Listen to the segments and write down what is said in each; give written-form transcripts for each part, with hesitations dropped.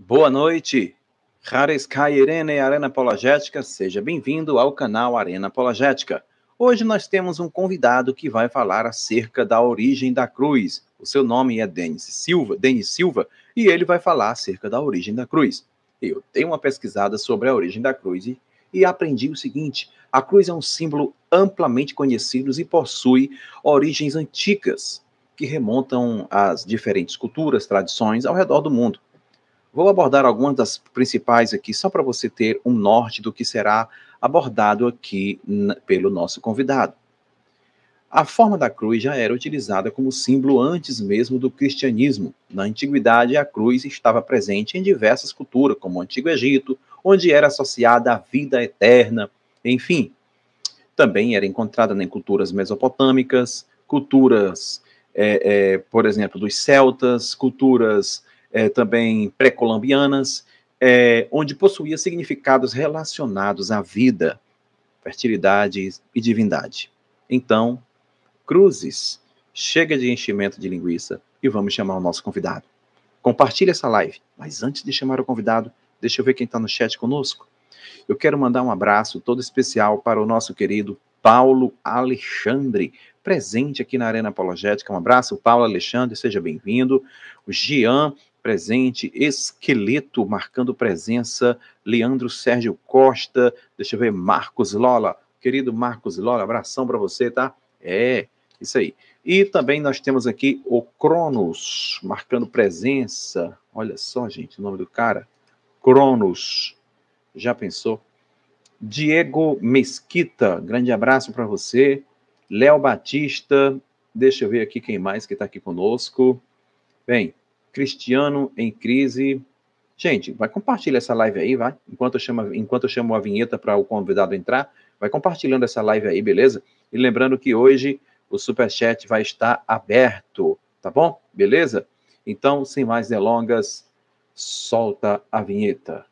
Boa noite, Haris Kairene Arena Apologética, seja bem-vindo ao canal Arena Apologética. Hoje nós temos um convidado que vai falar acerca da origem da cruz. O seu nome é Denis Silva, e ele vai falar acerca da origem da cruz. Eu dei uma pesquisada sobre a origem da cruz e aprendi o seguinte: a cruz é um símbolo amplamente conhecido e possui origens antigas, que remontam às diferentes culturas, tradições ao redor do mundo. Vou abordar algumas das principais aqui, só para você ter um norte do que será abordado aqui pelo nosso convidado. A forma da cruz já era utilizada como símbolo antes mesmo do cristianismo. Na antiguidade, a cruz estava presente em diversas culturas, como o Antigo Egito, onde era associada à vida eterna, enfim. Também era encontrada em culturas mesopotâmicas, culturas, por exemplo, dos celtas, culturas também pré-colombianas, onde possuía significados relacionados à vida, fertilidade e divindade. Então, cruzes, chega de enchimento de linguiça e vamos chamar o nosso convidado. Compartilhe essa live, mas antes de chamar o convidado, deixa eu ver quem está no chat conosco. Eu quero mandar um abraço todo especial para o nosso querido Paulo Alexandre, presente aqui na Arena Apologética. Um abraço, Paulo Alexandre, seja bem-vindo. O Jean, presente. Esqueleto, marcando presença. Leandro Sérgio Costa. Deixa eu ver, Marcos Lola. Querido Marcos Lola, abração para você, tá? Isso aí. E também nós temos aqui o Cronos, marcando presença. Olha só, gente, o nome do cara. Cronos. Já pensou? Diego Mesquita, grande abraço para você. Léo Batista, deixa eu ver aqui quem mais que está aqui conosco. Bem, Cristiano em crise. Gente, vai compartilhar essa live aí, vai. Enquanto eu chamo a vinheta para o convidado entrar, vai compartilhando essa live aí, beleza? E lembrando que hoje o Superchat vai estar aberto, tá bom? Beleza? Então, sem mais delongas, solta a vinheta.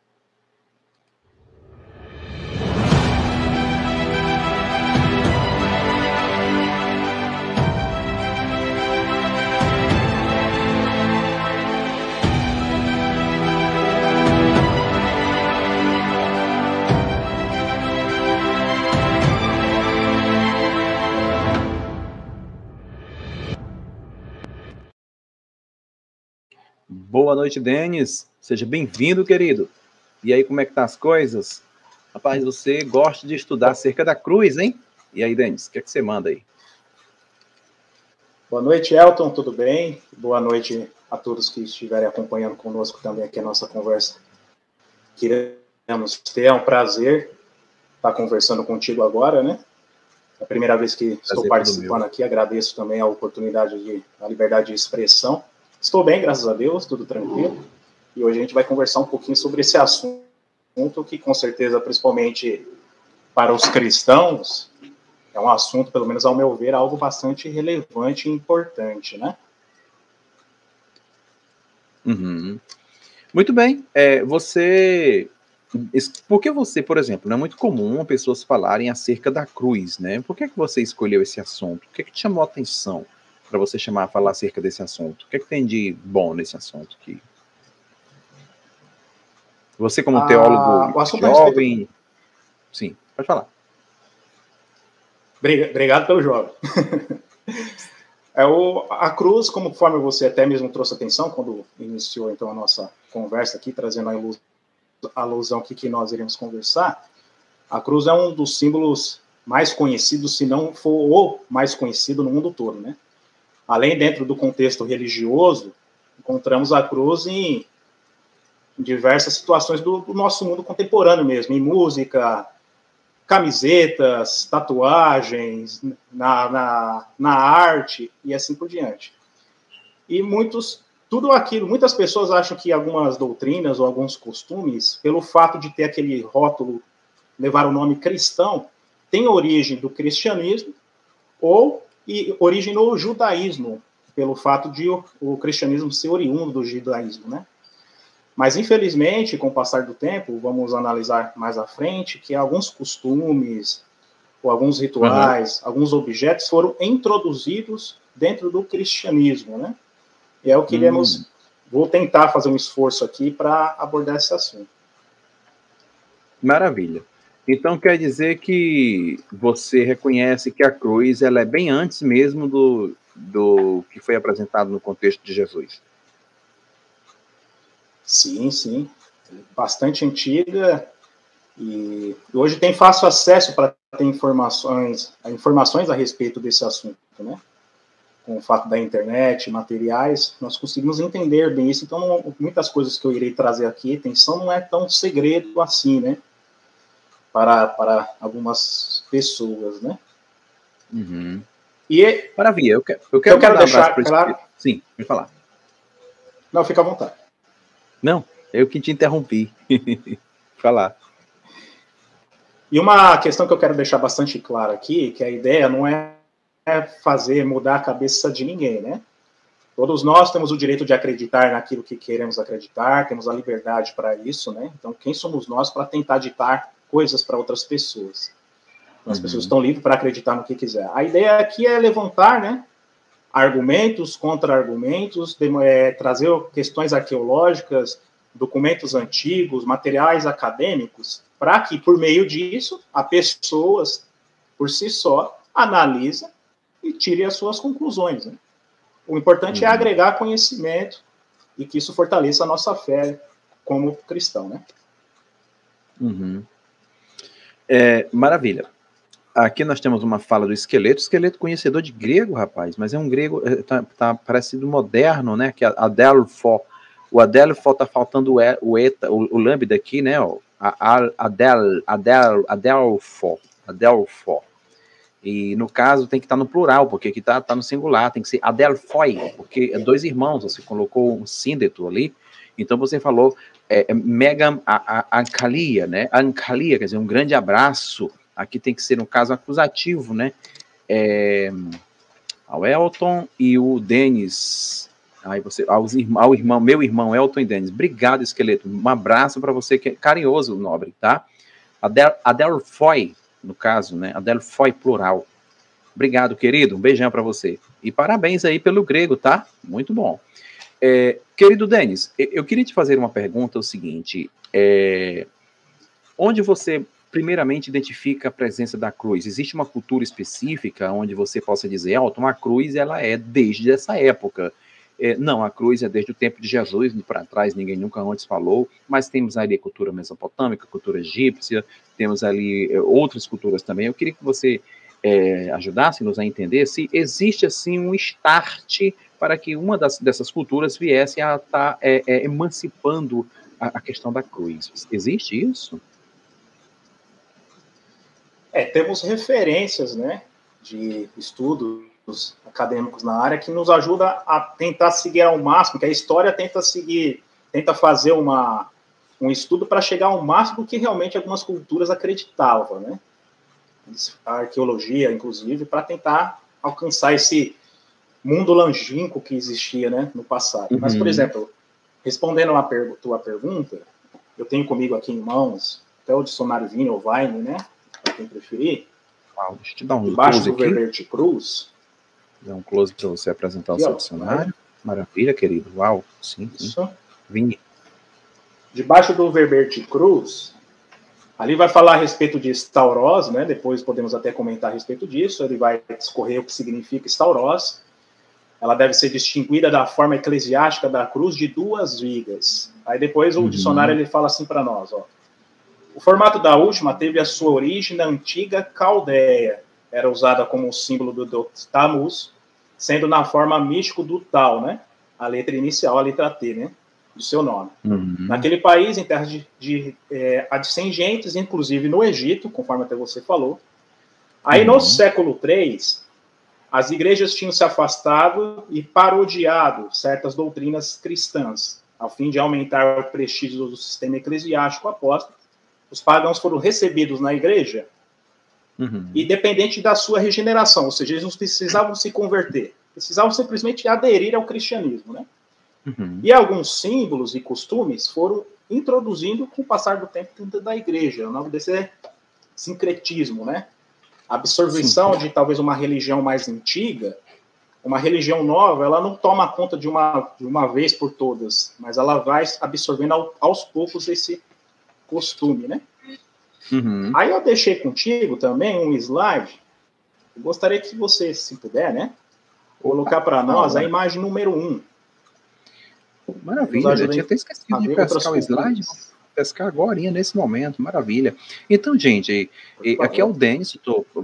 Boa noite, Denis. Seja bem-vindo, querido. E aí, como é que tá as coisas? Rapaz, você gosta de estudar acerca da cruz, hein? E aí, Denis, o que é que você manda aí? Boa noite, Elton, tudo bem? Boa noite a todos que estiverem acompanhando conosco também aqui a nossa conversa. Queremos ter um prazer estar conversando contigo agora, né? É a primeira vez que estou participando aqui, agradeço também a oportunidade a liberdade de expressão. Estou bem, graças a Deus, tudo tranquilo. E hoje a gente vai conversar um pouquinho sobre esse assunto que, com certeza, principalmente para os cristãos, é um assunto, pelo menos ao meu ver, algo bastante relevante e importante, né? Uhum. Muito bem. Por que você, por exemplo, não é muito comum pessoas falarem acerca da cruz, né? Por que você escolheu esse assunto? O que te chamou a atenção para você falar acerca desse assunto? O que tem de bom nesse assunto aqui? Você, como teólogo jovem... Sim, pode falar. Obrigado pelo jovem. A cruz, conforme você até mesmo trouxe atenção quando iniciou então a nossa conversa aqui, trazendo a alusão que nós iremos conversar, a cruz é um dos símbolos mais conhecidos, se não for o mais conhecido no mundo todo, né? Além dentro do contexto religioso, encontramos a cruz em diversas situações do nosso mundo contemporâneo mesmo, em música, camisetas, tatuagens, na arte e assim por diante. E muitas pessoas acham que algumas doutrinas ou alguns costumes, pelo fato de ter aquele rótulo, levar o nome cristão, tem origem do cristianismo ou origem no judaísmo, pelo fato de o cristianismo ser oriundo do judaísmo, né? Mas, infelizmente, com o passar do tempo, vamos analisar mais à frente, que alguns costumes, ou alguns rituais, alguns objetos foram introduzidos dentro do cristianismo, né? E é o que iremos vou tentar fazer um esforço aqui para abordar esse assunto. Maravilha. Então quer dizer que você reconhece que a cruz ela é bem antes mesmo do que foi apresentado no contexto de Jesus. Sim, sim. Bastante antiga e hoje tem fácil acesso para ter informações a respeito desse assunto, né? Com o fato da internet, materiais, nós conseguimos entender bem isso. Então, muitas coisas que eu irei trazer aqui, atenção, não é tão segredo assim, né? Para algumas pessoas, né? Uhum. E maravilha, eu quero quero mandar um abraço deixar para claro. Sim, pode falar. Não, fica à vontade. Não, eu que te interrompi. Falar. E uma questão que eu quero deixar bastante clara aqui, que a ideia não é fazer mudar a cabeça de ninguém, né? Todos nós temos o direito de acreditar naquilo que queremos acreditar, temos a liberdade para isso, né? Então, quem somos nós para tentar ditar coisas para outras pessoas? Então, as pessoas estão livres para acreditar no que quiser. A ideia aqui é levantar, né, argumentos, contra-argumentos, trazer questões arqueológicas, documentos antigos, materiais acadêmicos, para que, por meio disso, a pessoas, por si só, analisa e tire as suas conclusões, né? O importante é agregar conhecimento e que isso fortaleça a nossa fé como cristão, né? Uhum. Maravilha. Aqui nós temos uma fala do esqueleto conhecedor de grego, rapaz, mas é um grego, tá parecido moderno, né, que é Adelfo. O Adelfo tá faltando o lambda aqui, né, ó, Adelfo. E no caso tem que estar no plural, porque aqui tá no singular, tem que ser Adelphoi, porque é dois irmãos, você colocou um síndeto ali, então você falou mega ancalia, né? Ancalia, quer dizer, um grande abraço. Aqui tem que ser, no caso, acusativo, né? Ao Elton e o Denis. Aí você, ao irmão, meu irmão Elton e Denis. Obrigado, esqueleto. Um abraço para você, que é carinhoso, nobre, tá? Adelphoi, no caso, né? Adelphoi plural. Obrigado, querido. Um beijão para você. E parabéns aí pelo grego, tá? Muito bom. Querido Denis, eu queria te fazer uma pergunta, o seguinte. Onde você, primeiramente, identifica a presença da cruz? Existe uma cultura específica onde você possa dizer, Elton, a cruz ela é desde essa época. Não, a cruz é desde o tempo de Jesus, para trás ninguém nunca antes falou, mas temos ali a cultura mesopotâmica, a cultura egípcia, temos ali outras culturas também. Eu queria que você ajudasse-nos a entender se existe, assim, um start para que uma dessas culturas viesse a estar emancipando a questão da cruz. Existe isso? Temos referências, né, de estudos acadêmicos na área que nos ajuda a tentar seguir ao máximo, que a história tenta fazer um estudo para chegar ao máximo do que realmente algumas culturas acreditavam, né? A arqueologia, inclusive, para tentar alcançar esse mundo longínquo que existia, né, no passado. Mas, por exemplo, respondendo a tua pergunta, eu tenho comigo aqui em mãos até o dicionário Vine ou Vine, né, para quem preferir. Deixa eu te dar um Debaixo close do verbete cruz. Dá um close para você apresentar aqui, o seu dicionário. Maravilha, querido. Uau, sim. Isso. Vini. Debaixo do verbete cruz, ali vai falar a respeito de Stauros, né? Depois podemos até comentar a respeito disso. Ele vai discorrer o que significa Stauros. Ela deve ser distinguida da forma eclesiástica da cruz de 2 vigas. Aí depois o dicionário ele fala assim para nós, ó. O formato da última teve a sua origem na antiga Caldeia. Era usada como símbolo do Tammuz, sendo na forma místico do Tal, né? A letra inicial, a letra T, né? Do seu nome. Naquele país, em terras de adjacentes, inclusive no Egito, conforme até você falou. Aí, no século III, as igrejas tinham se afastado e parodiado certas doutrinas cristãs, a fim de aumentar o prestígio do sistema eclesiástico apóstolo. Os pagãos foram recebidos na igreja, independente da sua regeneração, ou seja, eles não precisavam se converter, precisavam simplesmente aderir ao cristianismo, né? E alguns símbolos e costumes foram introduzindo com o passar do tempo dentro da igreja. O nome desse é sincretismo, né? A absorção de talvez uma religião mais antiga, uma religião nova, ela não toma conta de uma vez por todas, mas ela vai absorvendo aos poucos esse costume, né? Uhum. Aí eu deixei contigo também um slide. Eu gostaria que você, se puder, né, colocar para nós a imagem número 1. Maravilha, eu tinha até esquecido de pescar o slide. Pescar agora, nesse momento, maravilha. Então, gente, aqui é o Denis.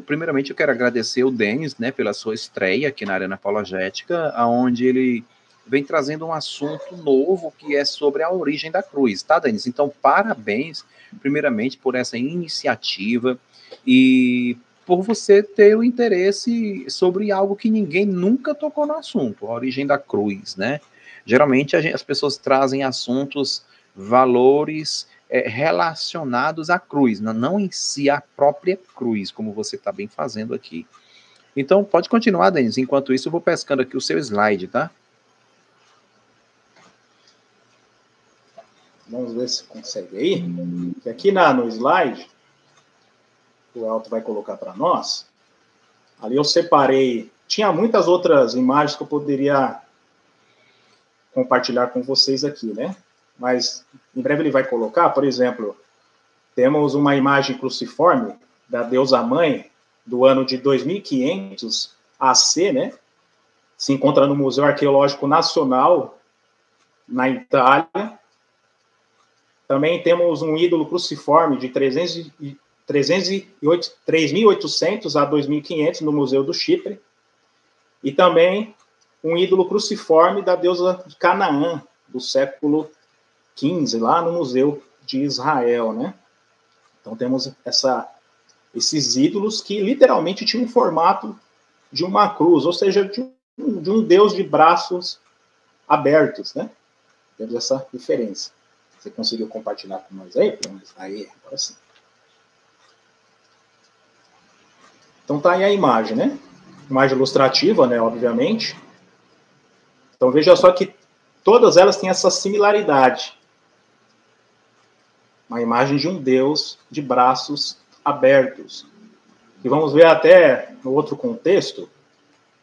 Primeiramente, eu quero agradecer o Denis, né, pela sua estreia aqui na Arena Apologética, onde ele vem trazendo um assunto novo que é sobre a origem da cruz, tá, Denis? Então, parabéns, primeiramente, por essa iniciativa e por você ter o interesse sobre algo que ninguém nunca tocou no assunto, a origem da cruz, né? Geralmente, as pessoas trazem assuntos, valores relacionados à cruz, não em si a própria cruz, como você está bem fazendo aqui. Então, pode continuar, Denis. Enquanto isso, eu vou pescando aqui o seu slide, tá? Vamos ver se consegue aí. Que aqui no slide, o Elton vai colocar para nós. Ali eu separei. Tinha muitas outras imagens que eu poderia compartilhar com vocês aqui, né? Mas em breve ele vai colocar, por exemplo, temos uma imagem cruciforme da deusa mãe do ano de 2500 AC, né? Se encontra no Museu Arqueológico Nacional, na Itália. Também temos um ídolo cruciforme de 3.800 a 2.500 no Museu do Chipre. E também um ídolo cruciforme da deusa de Canaã, do século XV, lá no Museu de Israel, né? Então temos esses ídolos que literalmente tinham um formato de uma cruz, ou seja, de um deus de braços abertos, né? Temos essa diferença. Você conseguiu compartilhar com nós aí? Aí, agora sim. Então tá aí a imagem, né? Imagem ilustrativa, né? Obviamente. Então veja só que todas elas têm essa similaridade. Uma imagem de um Deus de braços abertos. E vamos ver até no outro contexto,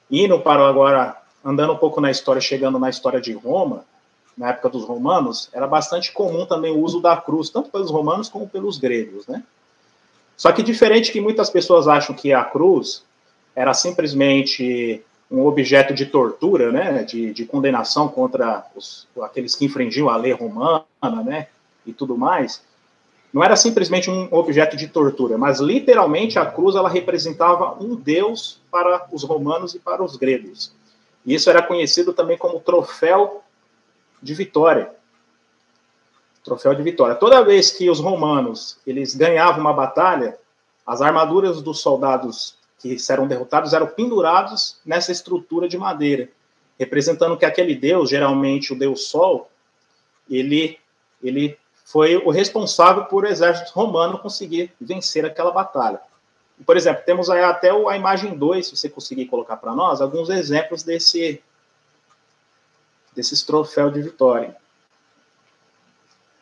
indo para agora, andando um pouco na história, chegando na história de Roma, na época dos romanos, era bastante comum também o uso da cruz, tanto pelos romanos como pelos gregos, né? Só que diferente que muitas pessoas acham que a cruz era simplesmente um objeto de tortura, né, de condenação contra aqueles que infringiam a lei romana, né, e tudo mais, não era simplesmente um objeto de tortura, mas literalmente a cruz ela representava um deus para os romanos e para os gregos. E isso era conhecido também como troféu de vitória. Troféu de vitória. Toda vez que os romanos eles ganhavam uma batalha, as armaduras dos soldados que eram derrotados eram pendurados nessa estrutura de madeira, representando que aquele deus, geralmente o deus Sol, ele foi o responsável por o exército romano conseguir vencer aquela batalha. Por exemplo, temos aí até a imagem 2, se você conseguir colocar para nós, alguns exemplos desses troféus de vitória.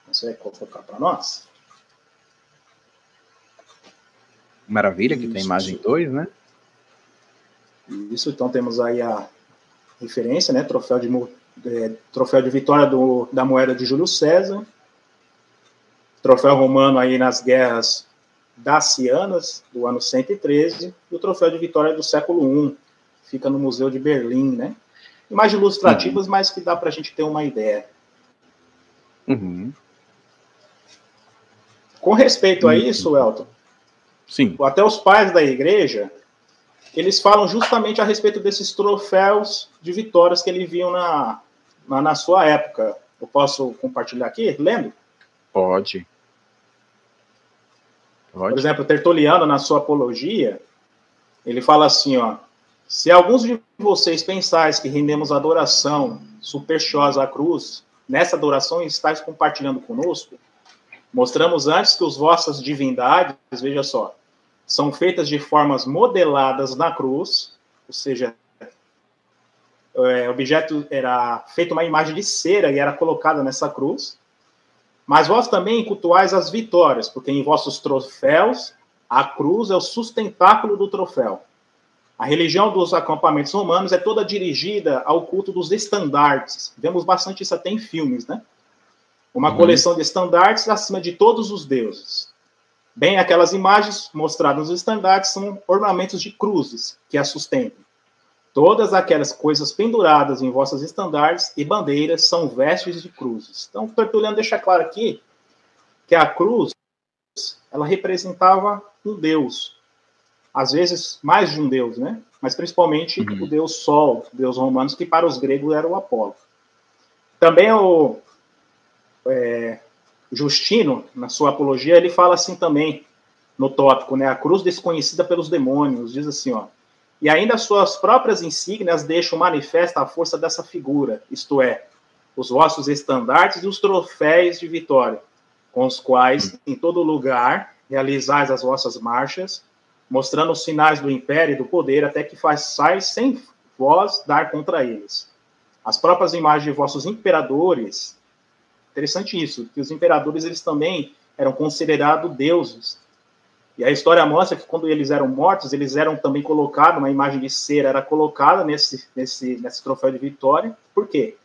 Você vai colocar para nós? Maravilha, que tem imagem 2, né? Isso, então temos aí a referência, né? Troféu de vitória da moeda de Júlio César. Troféu romano aí nas guerras dacianas, do ano 113. E o troféu de vitória do século I, fica no Museu de Berlim, né? Imagens ilustrativas, mas que dá para a gente ter uma ideia. Uhum. Com respeito a isso, Elton, sim, até os pais da igreja, eles falam justamente a respeito desses troféus de vitórias que eles viam na sua época. Eu posso compartilhar aqui, lendo? Pode. Por exemplo, Tertuliano, na sua apologia, ele fala assim, ó, se alguns de vocês pensais que rendemos adoração supersticiosa à cruz, nessa adoração estáis compartilhando conosco, mostramos antes que as vossas divindades, veja só, são feitas de formas modeladas na cruz, ou seja, o objeto era feito uma imagem de cera e era colocada nessa cruz. Mas vós também cultuais as vitórias, porque em vossos troféus a cruz é o sustentáculo do troféu. A religião dos acampamentos romanos é toda dirigida ao culto dos estandartes. Vemos bastante isso até em filmes, né? Uma coleção de estandartes acima de todos os deuses. Bem, aquelas imagens mostradas nos estandartes são ornamentos de cruzes que a sustentam. Todas aquelas coisas penduradas em vossas estandartes e bandeiras são vestes de cruzes. Então, Tertuliano deixa claro aqui que a cruz, ela representava um deus. Às vezes, mais de um deus, né? Mas principalmente o deus Sol, o deus romano, que para os gregos era o Apolo. Também o Justino, na sua apologia, ele fala assim também, no tópico, né? A cruz desconhecida pelos demônios, diz assim, ó. E ainda suas próprias insígnias deixam manifesta a força dessa figura, isto é, os vossos estandartes e os troféus de vitória, com os quais, em todo lugar, realizais as vossas marchas, mostrando os sinais do império e do poder, até que façais sem vós dar contra eles. As próprias imagens de vossos imperadores, interessante isso, que os imperadores, eles também eram considerados deuses. E a história mostra que quando eles eram mortos, eles eram também colocados, uma imagem de cera era colocada nesse troféu de vitória. Por quê?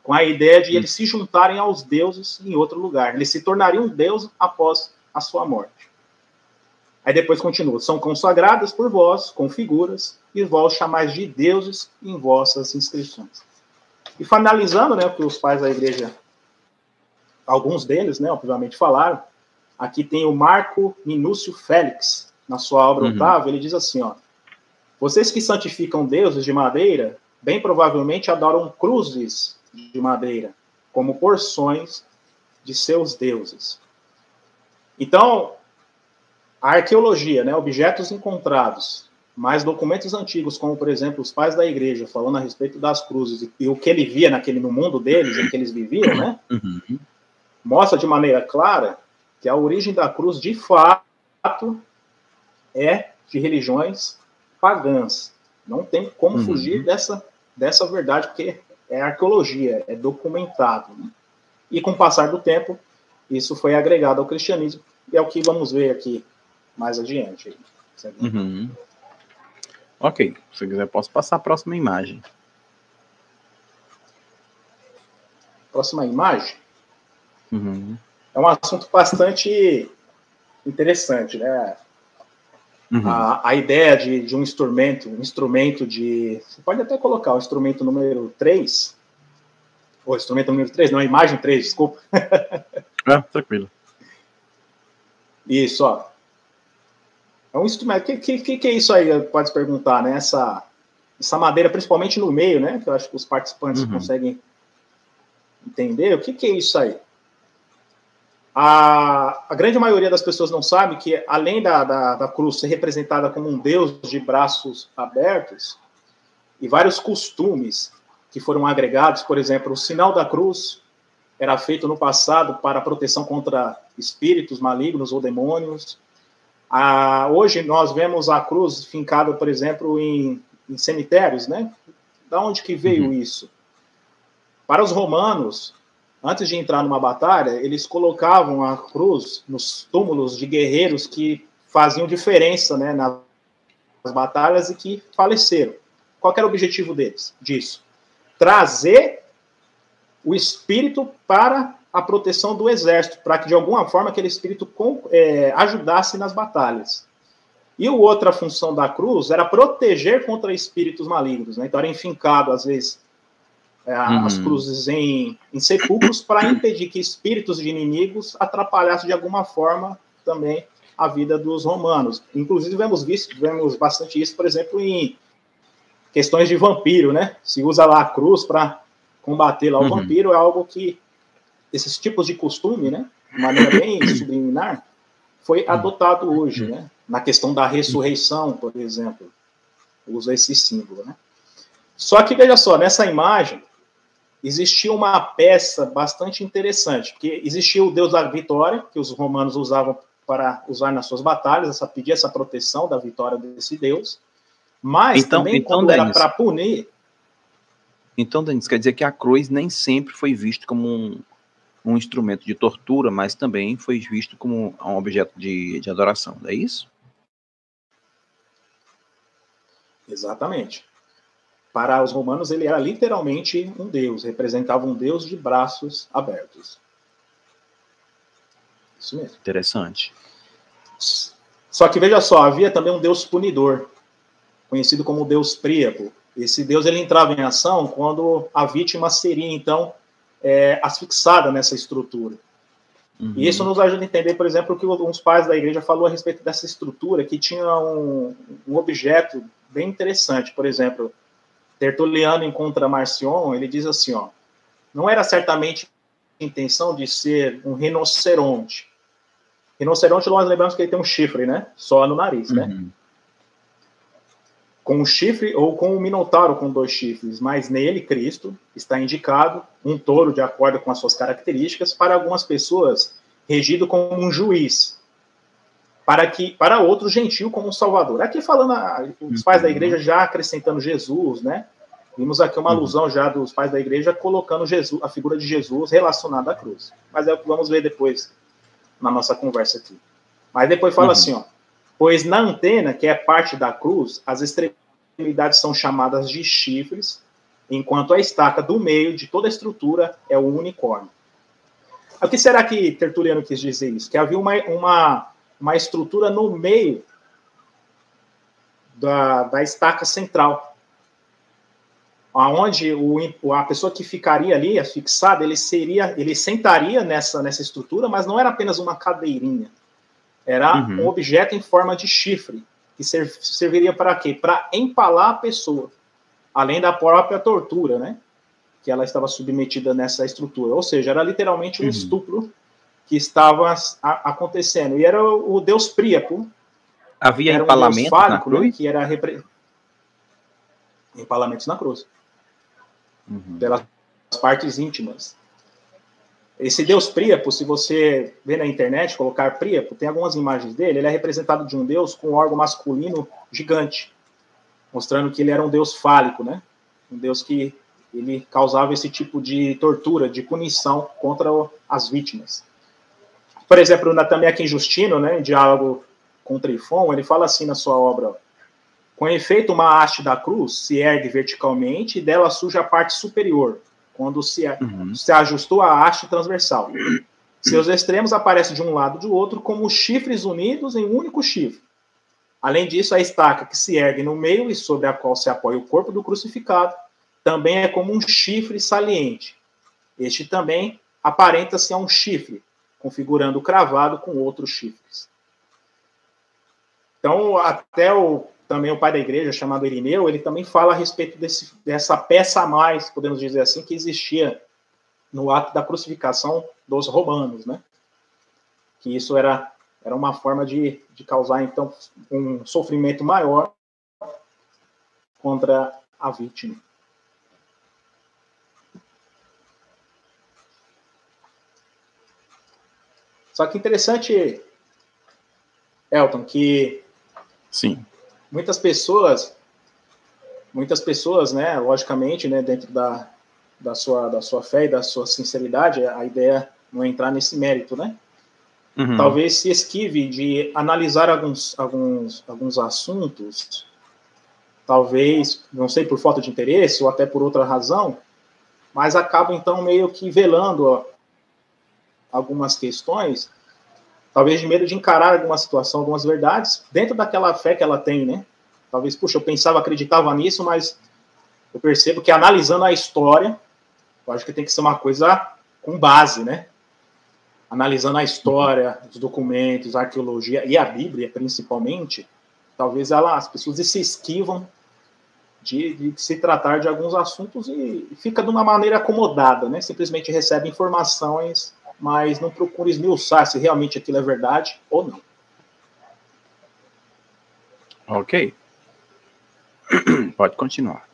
Com a ideia de eles se juntarem aos deuses em outro lugar. Eles se tornariam um deus após a sua morte. Aí depois continua. São consagradas por vós, com figuras, e vós chamais de deuses em vossas inscrições. E finalizando, né, o que os pais da igreja, alguns deles, né, obviamente falaram, aqui tem o Marco Minúcio Félix, na sua obra Otávio, ele diz assim, ó, vocês que santificam deuses de madeira, bem provavelmente adoram cruzes de madeira, como porções de seus deuses. Então, a arqueologia, né, objetos encontrados, mais documentos antigos, como, por exemplo, os pais da igreja, falando a respeito das cruzes, e o que ele via no mundo deles, em que eles viviam, né, mostra de maneira clara que a origem da cruz, de fato, é de religiões pagãs. Não tem como fugir dessa verdade, porque é arqueologia, é documentado. Né? E com o passar do tempo, isso foi agregado ao cristianismo, e é o que vamos ver aqui mais adiante. Ok, se quiser posso passar a próxima imagem. Próxima imagem é um assunto bastante interessante, né? A ideia de um instrumento de... Você pode até colocar o instrumento número 3, ou instrumento número 3, não, imagem 3, desculpa. Tranquilo. Isso, ó. É um instrumento. O que é isso aí? Pode se perguntar, né? Essa madeira, principalmente no meio, né? Que eu acho que os participantes conseguem entender. O que é isso aí? A grande maioria das pessoas não sabe que, além da cruz ser representada como um deus de braços abertos, e vários costumes que foram agregados, por exemplo, o sinal da cruz era feito no passado para proteção contra espíritos malignos ou demônios. Hoje nós vemos a cruz fincada, por exemplo, em cemitérios, né? Da onde que veio isso? Para os romanos, antes de entrar numa batalha, eles colocavam a cruz nos túmulos de guerreiros que faziam diferença, né, nas batalhas e que faleceram. Qual era o objetivo disso? Trazer o espírito para a proteção do exército, para que, de alguma forma, aquele espírito ajudasse nas batalhas. E a outra função da cruz era proteger contra espíritos malignos. Né? Então, era enfincado, às vezes, as cruzes em sepulcros para impedir que espíritos de inimigos atrapalhassem, de alguma forma, também a vida dos romanos. Inclusive, vemos bastante isso, por exemplo, em questões de vampiro, né? Se usa lá a cruz para combater lá o vampiro, é algo que esses tipos de costume, né, de maneira bem subliminar, foi adotado hoje, né? Na questão da ressurreição, por exemplo, usa esse símbolo, né? Só que, veja só, nessa imagem, existia uma peça bastante interessante, porque existia o deus da vitória, que os romanos usavam para usar nas suas batalhas, pedir essa proteção da vitória desse deus, mas também quando era para punir... Então, Denis, quer dizer que a cruz nem sempre foi visto como um instrumento de tortura, mas também foi visto como um objeto de adoração, não é isso? Exatamente. Para os romanos, ele era literalmente um deus, representava um deus de braços abertos. Isso mesmo. Interessante. Só que, veja só, havia também um deus punidor, conhecido como Deus Príapo. Esse deus ele entrava em ação quando a vítima seria, então, asfixiada nessa estrutura. Uhum. E isso nos ajuda a entender, por exemplo, o que uns pais da igreja falou a respeito dessa estrutura, que tinha um objeto bem interessante. Por exemplo, Tertuliano encontra Marcion, ele diz assim, ó, não era certamente a intenção de ser um rinoceronte. Rinoceronte, nós lembramos que ele tem um chifre, né? Só no nariz, né? Com um chifre ou com um minotauro com 2 chifres, mas nele, Cristo, está indicado um touro de acordo com as suas características, para algumas pessoas, regido como um juiz, para outros, gentil como um salvador. Aqui falando, os pais da igreja já acrescentando Jesus, né? Vimos aqui uma alusão já dos pais da igreja colocando Jesus, a figura de Jesus relacionada à cruz. Mas é o que vamos ver depois na nossa conversa aqui. Mas depois fala assim, ó, pois na antena, que é parte da cruz, as extremidades são chamadas de chifres, enquanto a estaca do meio de toda a estrutura é o unicórnio. O que será que Tertuliano quis dizer isso? Que havia uma estrutura no meio da estaca central, onde a pessoa que ficaria ali, asfixada, ele sentaria nessa estrutura, mas não era apenas uma cadeirinha. Era um objeto em forma de chifre, que serviria para quê? Para empalar a pessoa, além da própria tortura, né? Que ela estava submetida nessa estrutura. Ou seja, era literalmente um estupro que estava acontecendo. E era o deus Príapo. Havia empalamentos na cruz? Né? Que era empalamentos na cruz. Pelas partes íntimas. Esse deus Príapo, se você ver na internet, colocar Príapo, tem algumas imagens dele, ele é representado de um deus com um órgão masculino gigante, mostrando que ele era um deus fálico, né? Um deus que ele causava esse tipo de tortura, de punição contra as vítimas. Por exemplo, também aqui em Justino, né, em diálogo com Trifon, ele fala assim na sua obra, ó, com efeito, uma haste da cruz se ergue verticalmente e dela surge a parte superior, quando se ajustou a haste transversal. Seus extremos aparecem de um lado e do outro como chifres unidos em um único chifre. Além disso, a estaca que se ergue no meio e sobre a qual se apoia o corpo do crucificado também é como um chifre saliente. Este também aparenta-se a um chifre, configurando o cravado com outros chifres. Então, até também o pai da igreja, chamado Irineu, ele também fala a respeito dessa peça a mais, podemos dizer assim, que existia no ato da crucificação dos romanos, né? Que isso era uma forma de causar, então, um sofrimento maior contra a vítima. Só que interessante, Elton, que sim, muitas pessoas, né, logicamente, né, dentro da sua fé e da sua sinceridade, a ideia não é entrar nesse mérito, né? Talvez se esquive de analisar alguns assuntos, talvez, não sei, por falta de interesse ou até por outra razão, mas acaba, então, meio que velando algumas questões, talvez de medo de encarar alguma situação, algumas verdades, dentro daquela fé que ela tem, né? Talvez, puxa, eu pensava, acreditava nisso, mas eu percebo que analisando a história, eu acho que tem que ser uma coisa com base, né? Analisando a história, os documentos, a arqueologia e a Bíblia, principalmente, talvez as pessoas se esquivam de se tratar de alguns assuntos e fica de uma maneira acomodada, né? Simplesmente recebe informações, mas não procura esmiuçar se realmente aquilo é verdade ou não. Ok. Pode continuar.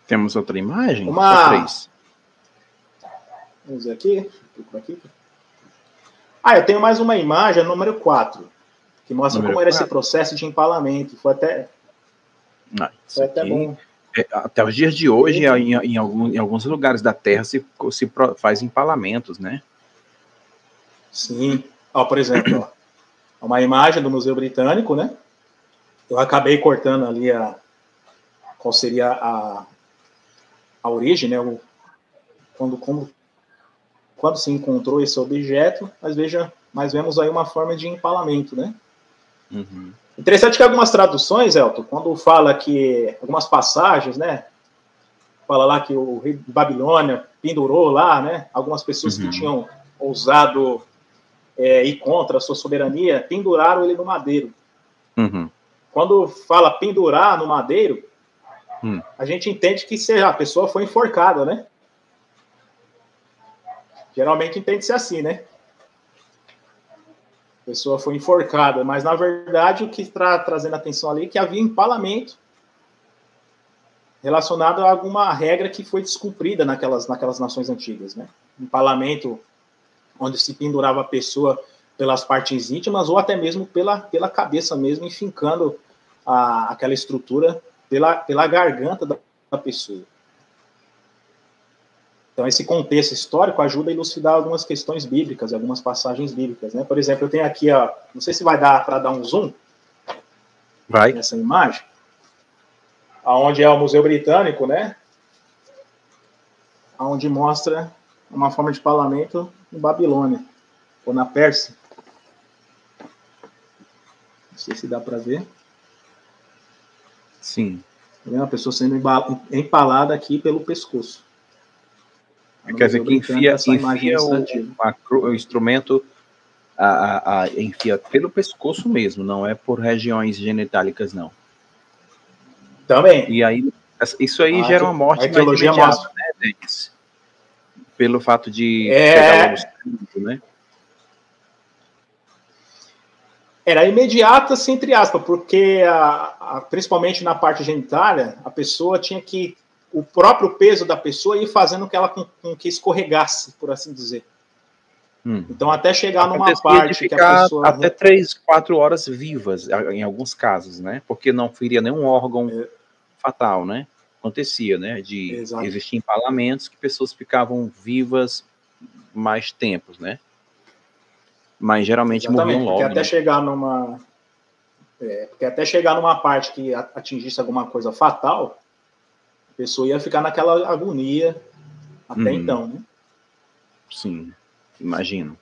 Temos outra imagem? Só 3. Vamos ver aqui. Eu tenho mais uma imagem, número 4, que mostra como era esse processo de empalamento. Foi até bom. Até os dias de hoje, em alguns lugares da Terra, se faz empalamentos, né? Sim. Por exemplo, uma imagem do Museu Britânico, né? eu acabei cortando ali qual seria a origem, né? Quando se encontrou esse objeto, mas vemos aí uma forma de empalamento, né? Uhum. Interessante que algumas traduções, Elton, quando fala que algumas passagens, né? Fala lá que o rei de Babilônia pendurou lá, né? Algumas pessoas que tinham ousado ir contra a sua soberania penduraram ele no madeiro. Uhum. Quando fala pendurar no madeiro, a gente entende que a pessoa foi enforcada, né? Geralmente entende-se assim, né? A pessoa foi enforcada, mas na verdade o que está trazendo atenção ali é que havia empalamento relacionado a alguma regra que foi descumprida naquelas nações antigas, né? Empalamento onde se pendurava a pessoa pelas partes íntimas ou até mesmo pela cabeça mesmo, enfincando aquela estrutura pela garganta da pessoa. Então, esse contexto histórico ajuda a elucidar algumas questões bíblicas, algumas passagens bíblicas, né? Por exemplo, eu tenho aqui, não sei se vai dar para dar um zoom nessa imagem, aonde é o Museu Britânico, né? Onde mostra uma forma de empalamento em Babilônia, ou na Pérsia. Não sei se dá para ver. Sim. Tá vendo? A pessoa sendo empalada aqui pelo pescoço. Quer dizer que enfia o instrumento enfia pelo pescoço mesmo, não é por regiões genitálicas, não. Também. E aí, isso aí gera uma morte mais imediata, né, Denis? Pelo fato de pegar logo o sangue, né? Era imediata, assim, entre aspas, porque principalmente na parte genitália, a pessoa tinha que o próprio peso da pessoa ir fazendo com que escorregasse, por assim dizer. Então, até chegar numa parte que a pessoa... até 3, 4 horas vivas, em alguns casos, né? Porque não feria nenhum órgão fatal, né? Acontecia, né? Existiam empalamentos que pessoas ficavam vivas mais tempos, né? Mas geralmente morriam logo. Porque até chegar numa parte que atingisse alguma coisa fatal, a pessoa ia ficar naquela agonia até então, né? Sim, imagino.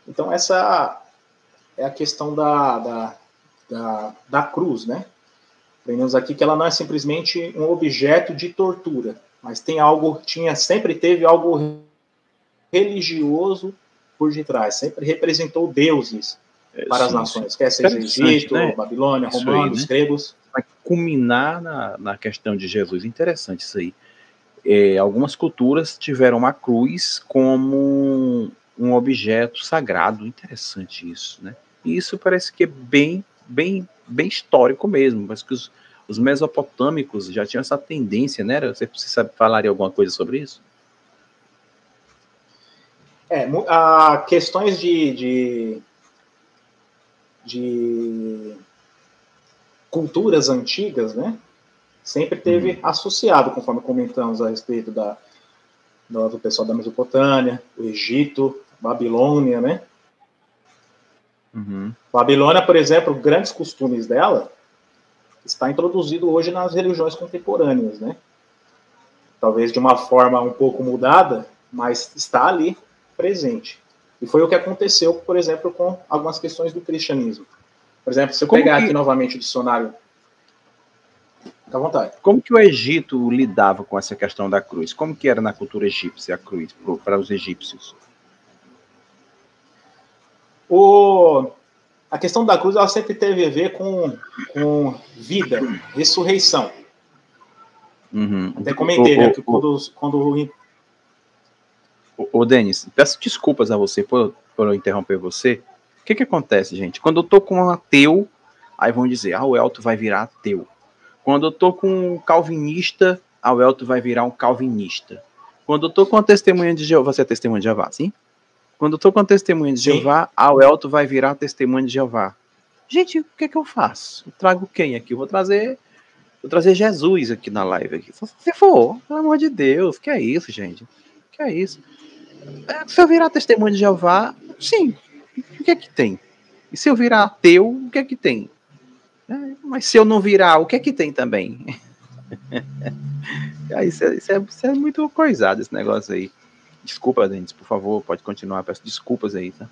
Então, essa é a questão da cruz, né? Aprendemos aqui que ela não é simplesmente um objeto de tortura, mas sempre teve algo religioso por detrás, sempre representou deuses para as nações, quer seja Egito, né? Babilônia, romanos, aí, né? Gregos. Vai culminar na questão de Jesus. Interessante isso aí. Algumas culturas tiveram a cruz como um objeto sagrado. Interessante isso, né? E isso parece que é bem histórico mesmo. Parece que os mesopotâmicos já tinham essa tendência, né? Você falaria alguma coisa sobre isso? Questões de culturas antigas, né? Sempre teve associado, conforme comentamos a respeito do pessoal da Mesopotâmia, o Egito, Babilônia, né? Babilônia, por exemplo, grandes costumes dela está introduzido hoje nas religiões contemporâneas, né? Talvez de uma forma um pouco mudada, mas está ali presente. E foi o que aconteceu, por exemplo, com algumas questões do cristianismo. Por exemplo, se eu pegar aqui novamente o dicionário... Fica à vontade. Como que o Egito lidava com essa questão da cruz? Como que era na cultura egípcia a cruz para os egípcios? A questão da cruz ela sempre teve a ver com vida, ressurreição. Até comentei, né? Que quando Denis, peço desculpas a você por eu interromper você. O que acontece, gente? Quando eu tô com um ateu, aí vão dizer, o Elton vai virar ateu. Quando eu tô com um calvinista, o Elton vai virar um calvinista. Quando eu tô com a testemunha de Jeová, você é testemunha de Jeová, sim? Quando eu tô com a testemunha de Jeová, o Elton vai virar testemunha de Jeová. Gente, o que eu faço? Eu trago quem aqui? Eu vou trazer Jesus aqui na live. Aqui. Se for, pelo amor de Deus, que é isso, gente? Que é isso? Se eu virar testemunha de Jeová, sim. O que é que tem? E se eu virar ateu, o que é que tem? Mas se eu não virar, o que é que tem também? Isso é muito coisado, esse negócio aí. Desculpa, Denis, por favor, pode continuar. Peço desculpas aí, tá?